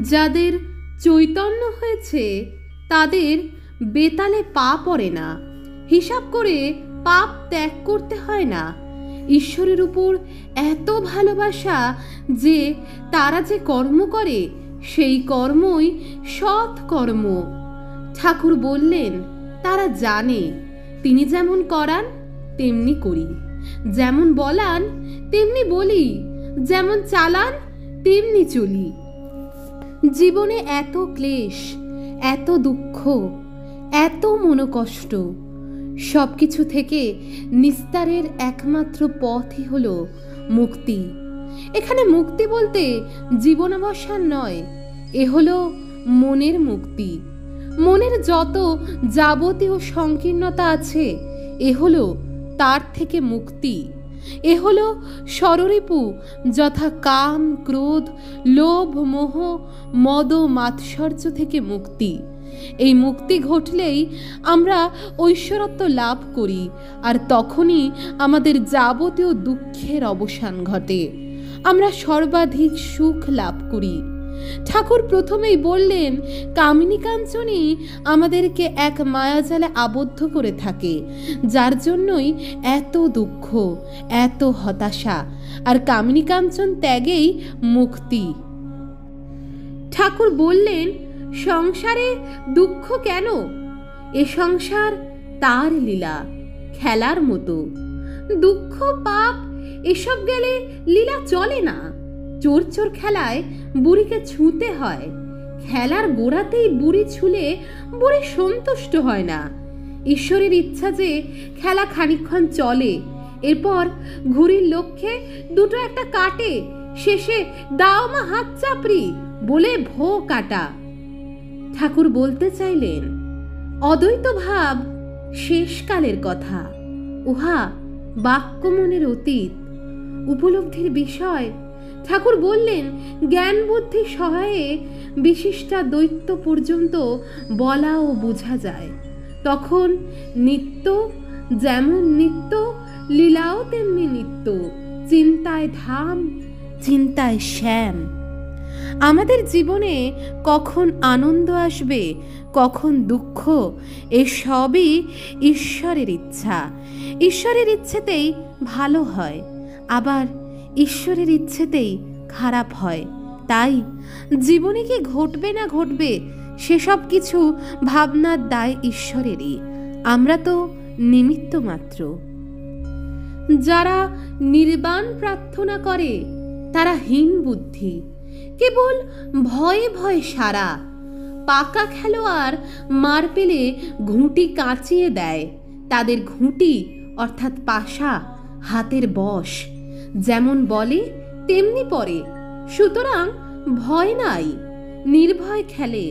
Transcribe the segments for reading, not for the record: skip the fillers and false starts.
যাদের চৈতন্য হয়েছে তাদের বেতালে পা পড়ে না, হিসাব করে পাপ ত্যাগ করতে হয় না। ঈশ্বরের উপর এত ভালোবাসা যে তারা যে কর্ম করে সেই কর্মই সৎ কর্ম। ঠাকুর বললেন তারা জানে তিনি যেমন করান তেমনি করি, যেমন বলান তেমনি বলি, যেমন চালান তেমনি চলি। জীবনে এত ক্লেশ, এত দুঃখ, এত মনোকষ্ট, সব কিছু থেকে নিস্তারের একমাত্র পথই হলো মুক্তি। এখানে মুক্তি বলতে জীবনাবসান নয়, এ হলো মনের মুক্তি। মনের যত যাবতীয় সংকীর্ণতা আছে এ হলো তার থেকে মুক্তি। এ হলো ষড়রিপু যথা কাম, ক্রোধ, লোভ, মোহ, মদ, মাৎসর্য থেকে মুক্তি। এই মুক্তি ঘটলেই আমরা ঐশ্বরত্ব লাভ করি, আর তখনই আমাদের যাবতীয় দুঃখের অবসান ঘটে, আমরা সর্বাধিক সুখ লাভ করি। ঠাকুর প্রথমেই বললেন কামিনী কাঞ্চনই আমাদেরকে এক মায়াজালে আবদ্ধ করে থাকে, যার জন্যই এত দুঃখ, এত হতাশা, আর কামিনী কাঞ্চন ত্যাগেই মুক্তি। ঠাকুর বললেন সংসারে দুঃখ কেন? এ সংসার তার লীলা, খেলার মতো। দুঃখ পাপ এসব গেলে লীলা চলে না। চোর চোর খেলায় বুড়িকে ছুঁতে হয়, খেলার গোড়াতেই বুড়ি ছুলে বুড়ি সন্তুষ্ট হয় না। ঈশ্বরের ইচ্ছা যে খেলা খানিকক্ষণ চলে, এরপর ঘুড়ির লক্ষ্যে দুটো একটা কাটে, শেষে দাও মা হাত চাপড়ি বলে ভো কাটা। ঠাকুর বলতে চাইলেন অদ্বৈত ভাব শেষকালের কথা, উহা বাক্য মনের অতীত, উপলব্ধির বিষয়। ঠাকুর বললেন জ্ঞান বুদ্ধি সহায়ে বিশিষ্টা দ্বৈত পর্যন্ত বলা ও বোঝা যায়। তখন নিত্য যেমন নিত্য, লীলাও তেমনি নিত্য। চিন্তায় ধাম, চিন্তায় শ্যাম। আমাদের জীবনে কখন আনন্দ আসবে, কখন দুঃখ, এসবই ঈশ্বরের ইচ্ছা। ঈশ্বরের ইচ্ছেতেই ভালো হয়, আবার ঈশ্বরের ইচ্ছেতেই খারাপ হয়। তাই জীবনে কি ঘটবে না ঘটবে সেসব কিছু ভাবনার দায় ঈশ্বরেরই, আমরা তো নিমিত্ত মাত্র। যারা নির্বাণ প্রার্থনা করে তারা হীন বুদ্ধি, কেবল ভয়ে ভয়ে সারা। পাকা খেলোয়াড় মার পেলে ঘুঁটি কাঁচিয়ে দেয়, তাদের ঘুঁটি অর্থাৎ পাশা হাতের বশ, যেমন বলে তেমনি পড়ে। সুতরাং ভয় নাই, নির্ভয় খেলে।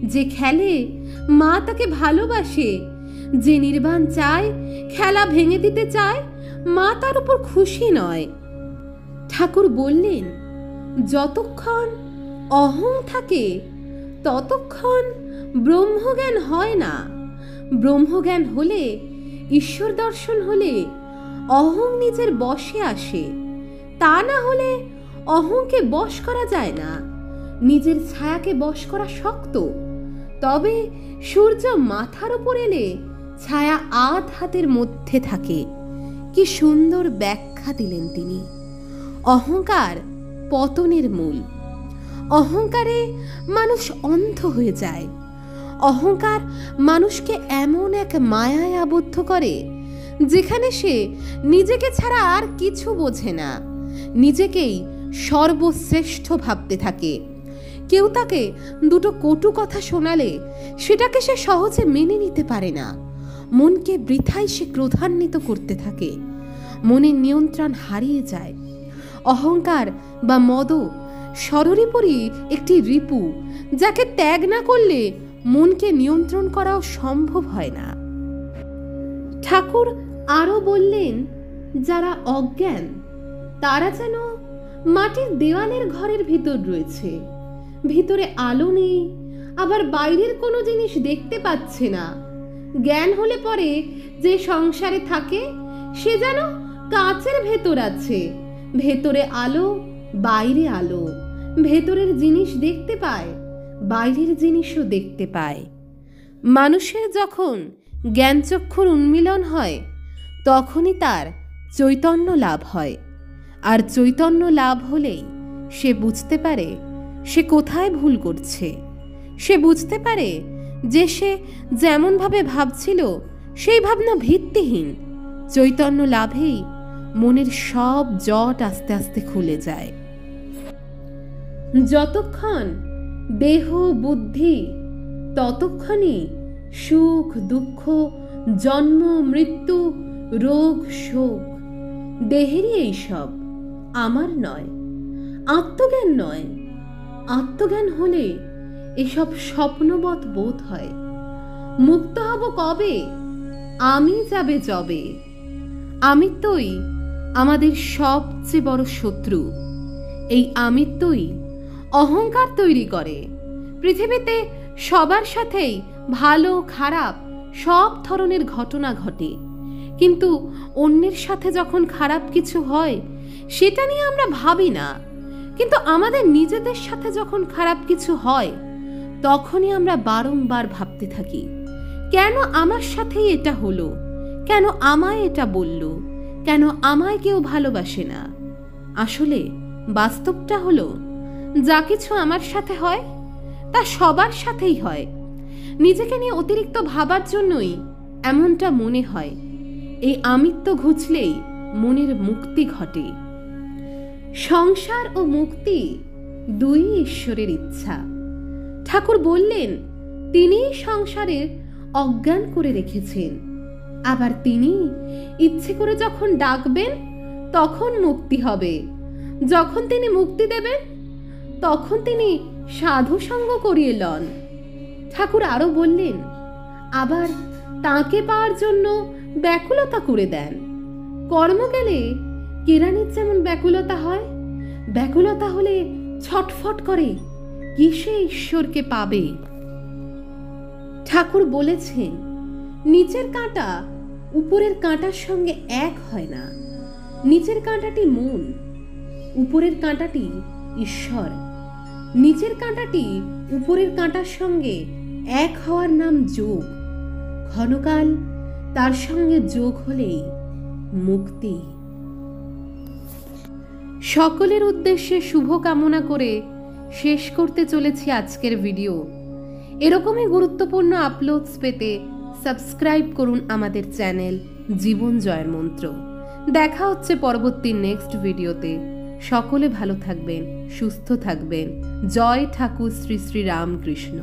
যে খেলে মা তাকে ভালোবাসে, যে নির্বাণ চায়, খেলা ভেঙে দিতে চায়, মা তার উপর খুশি নয়। ঠাকুর বললেন যতক্ষণ অহং থাকে ততক্ষণ ব্রহ্মজ্ঞান হয় না। ব্রহ্মজ্ঞান হলে, ঈশ্বর দর্শন হলে অহং নিজের বশে আসে। তা না হলে অহংকে বশ করা যায় না। নিজের ছায়াকে বশ করা শক্ত, তবে সূর্য মাথার উপর এলে ছায়া আধ হাতের মধ্যে থাকে। কি সুন্দর ব্যাখ্যা দিলেন তিনি। অহংকার পতনের মূল। অহংকারে মানুষ অন্ধ হয়ে যায়। অহংকার মানুষকে এমন এক মায়ায় আবদ্ধ করে যেখানে সে নিজেকে ছাড়া আর কিছু বোঝে না, নিজেকেই সর্বশ্রেষ্ঠ ভাবতে থাকে। কেউ তাকে দুটো কটু কথা শোনালে সেটাকে সে সহজে মেনে নিতে পারে না। মনকে বৃথায় সে ক্রোধান্বিত করতে থাকে, মনের নিয়ন্ত্রণ হারিয়ে যায়। অহংকার বা মদ ষড়রিপুরই একটি রিপু, যাকে ত্যাগ না করলে মনকে নিয়ন্ত্রণ করাও সম্ভব হয় না। ঠাকুর আরো বললেন যারা অজ্ঞান তারা যেন মাটির দেওয়ালের ঘরের ভিতর রয়েছে, ভিতরে আলো নেই, আবার বাইরের কোনো জিনিস দেখতে পাচ্ছে না। জ্ঞান হলে পরে যে সংসারে থাকে সে যেন কাচের ভেতর আছে, ভেতরে আলো বাইরে আলো, ভেতরের জিনিস দেখতে পায়, বাইরের জিনিসও দেখতে পায়। মানুষের যখন জ্ঞানচক্ষুর উন্মিলন হয় তখনই তার চৈতন্য লাভ হয়। আর চৈতন্য লাভ হলেই সে বুঝতে পারে সে কোথায় ভুল করছে। সে বুঝতে পারে যে সে যেমনভাবে ভাবছিল সেই ভাবনা ভিত্তিহীন। চৈতন্য লাভেই মনের সব জট আস্তে আস্তে খুলে যায়। যতক্ষণ দেহ বুদ্ধি ততক্ষণই সুখ দুঃখ, জন্ম মৃত্যু, রোগ শোক দেহেরই এইসব, আমার নয়, আত্মজ্ঞান নয়। আত্মজ্ঞান হলে এসব স্বপ্নবৎ বোধ হয়। মুক্ত হব কবে? আমি যাবে যবে। আমিত্বই আমাদের সবচেয়ে বড় শত্রু। এই আমিত্বই অহংকার তৈরি করে। পৃথিবীতে সবার সাথেই ভালো খারাপ সব ধরনের ঘটনা ঘটে, কিন্তু অন্যের সাথে যখন খারাপ কিছু হয় সেটা নিয়ে আমরা ভাবি না। কিন্তু আমাদের নিজেদের সাথে যখন খারাপ কিছু হয় তখনই আমরা বারংবার ভাবতে থাকি, কেন আমার সাথেই এটা হলো, কেন আমায় এটা বলল, কেন আমায় কেউ ভালোবাসে না। আসলে বাস্তবটা হলো, যা কিছু আমার সাথে হয় তা সবার সাথেই হয়। নিজেকে নিয়ে অতিরিক্ত ভাবার জন্যই এমনটা মনে হয়। এই আমিত্ব ঘুচলেই মনের মুক্তি ঘটে। সংসার ও মুক্তি দুই ঈশ্বরের ইচ্ছা। ঠাকুর বললেন তিনি সংসারের অজ্ঞান করে রেখেছেন, আবার তিনি ইচ্ছে করে যখন ডাকবেন তখন মুক্তি হবে। যখন তিনি মুক্তি দেবেন তখন তিনি সাধু সঙ্গ করিয়ে লন। ঠাকুর আরো বললেন, আবার তাকে পাওয়ার জন্য ব্যাকুলতা করে দেন। কর্ম গেলে কেরানির যেমন ব্যাকুলতা হয়, ব্যাকুলতা হলে ছটফট করে কিসে ঈশ্বরকে পাবে। ঠাকুর বলেছেন, নিচের কাঁটা উপরের কাঁটার সঙ্গে এক হয় না। নিচের কাঁটাটি মন, উপরের কাঁটাটি ঈশ্বর। নিচের কাঁটাটি উপরের কাঁটার সঙ্গে এক হওয়ার নাম যোগ। ক্ষণকাল তার সঙ্গে যোগ হলেই মুক্তি। সকলের উদ্দেশ্যে শুভ কামনা করে শেষ করতে চলেছি আজকের ভিডিও। এরকমই গুরুত্বপূর্ণ আপলোডস পেতে সাবস্ক্রাইব করুন আমাদের চ্যানেল জীবন জয়ের মন্ত্র। দেখা হচ্ছে পরবর্তী নেক্সট ভিডিওতে। সকলে ভালো থাকবেন, সুস্থ থাকবেন। জয় ঠাকুর শ্রী শ্রী রামকৃষ্ণ।